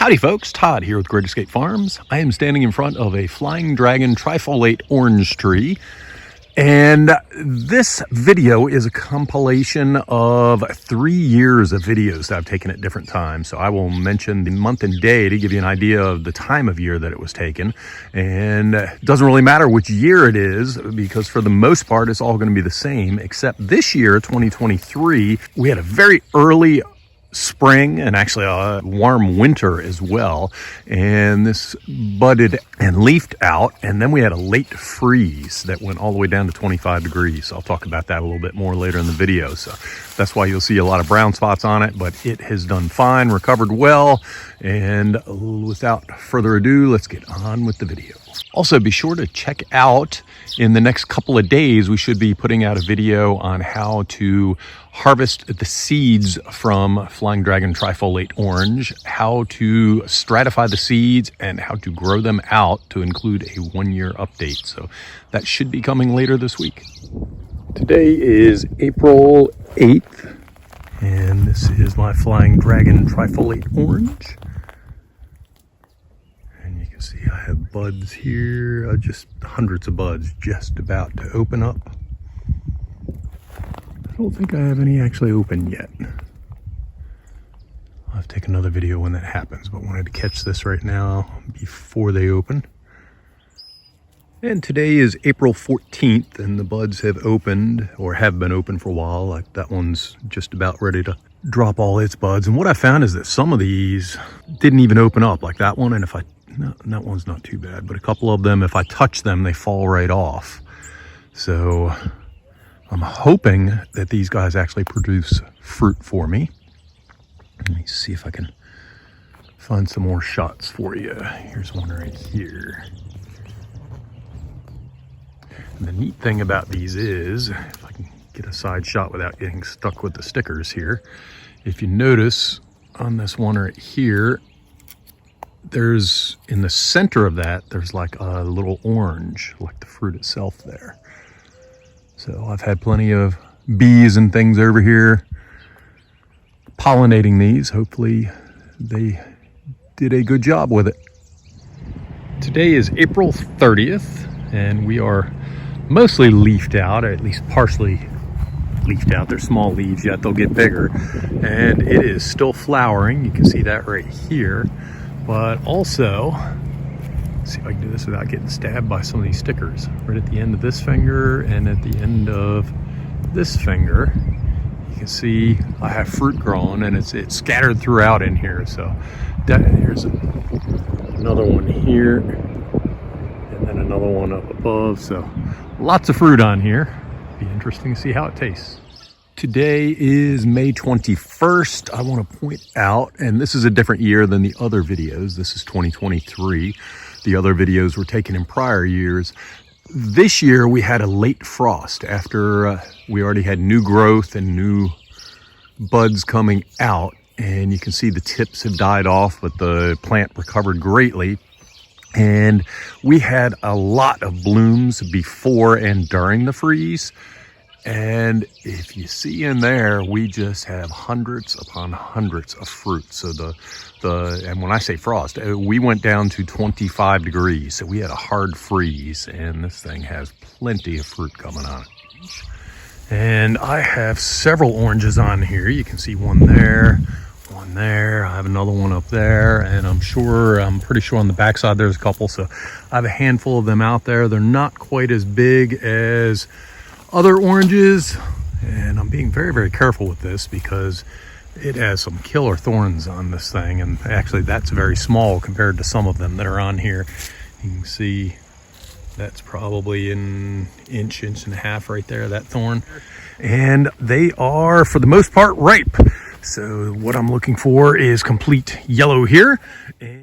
Howdy folks, Todd here with Great Escape Farms. I am standing in front of a Flying Dragon Trifolate orange tree. And this video is a compilation of 3 years of videos that I've taken at different times. So I will mention the month and day to give you an idea of the time of year that it was taken. And it doesn't really matter which year it is, because for the most part, it's all going to be the same, except this year, 2023, we had a very early spring and actually a warm winter as well, and this budded and leafed out, and then we had a late freeze that went all the way down to 25 degrees. I'll talk about that a little bit more later in the video. So that's why you'll see a lot of brown spots on it, but it has done fine, recovered well. And without further ado, let's get on with the video. Also, be sure to check out, in the next couple of days, we should be putting out a video on how to harvest the seeds from Flying Dragon Trifolate Orange, how to stratify the seeds, and how to grow them out to include a 1-year update. So that should be coming later this week. Today is April 8th, and this is my Flying Dragon Trifolate Orange. See, I have buds here, just hundreds of buds just about to open up. I don't think I have any actually open yet. I'll have to take another video when that happens, but wanted to catch this right now before they open. And today is April 14th, and the buds have opened, or have been open for a while. Like that one's just about ready to drop all its buds. And what I found is that some of these didn't even open up, like that one. And if I no, that one's not too bad, but a couple of them, if I touch them, they fall right off. So I'm hoping that these guys actually produce fruit for me. Let me see if I can find some more shots for you. Here's one right here. And the neat thing about these is, if I can get a side shot without getting stuck with the stickers here, if you notice on this one right here, there's, in the center of that, there's like a little orange, like the fruit itself there. So I've had plenty of bees and things over here pollinating these. Hopefully they did a good job with it. Today is April 30th, and we are mostly leafed out, or at least partially leafed out. They're small leaves yet, they'll get bigger. And it is still flowering. You can see that right here. But also, let's see if I can do this without getting stabbed by some of these stickers. Right at the end of this finger and at the end of this finger, you can see I have fruit growing, and it's scattered throughout in here. So here's another one here, and then another one up above. So lots of fruit on here. Be interesting to see how it tastes. Today is May 21st. I want to point out, and this is a different year than the other videos. This is 2023. The other videos were taken in prior years. This year we had a late frost after we already had new growth and new buds coming out. And you can see the tips have died off, but the plant recovered greatly. And we had a lot of blooms before and during the freeze. And if you see in there, we just have hundreds upon hundreds of fruit. So and when I say frost, we went down to 25 degrees. So we had a hard freeze, and this thing has plenty of fruit coming on it. And I have several oranges on here. You can see one there, one there. I have another one up there, and I'm pretty sure on the backside there's a couple. So I have a handful of them out there. They're not quite as big as other oranges, and I'm being very, very careful with this because it has some killer thorns on this thing, and actually that's very small compared to some of them that are on here. You can see that's probably an inch and a half right there, that thorn. And they are, for the most part, ripe. So what I'm looking for is complete yellow here. And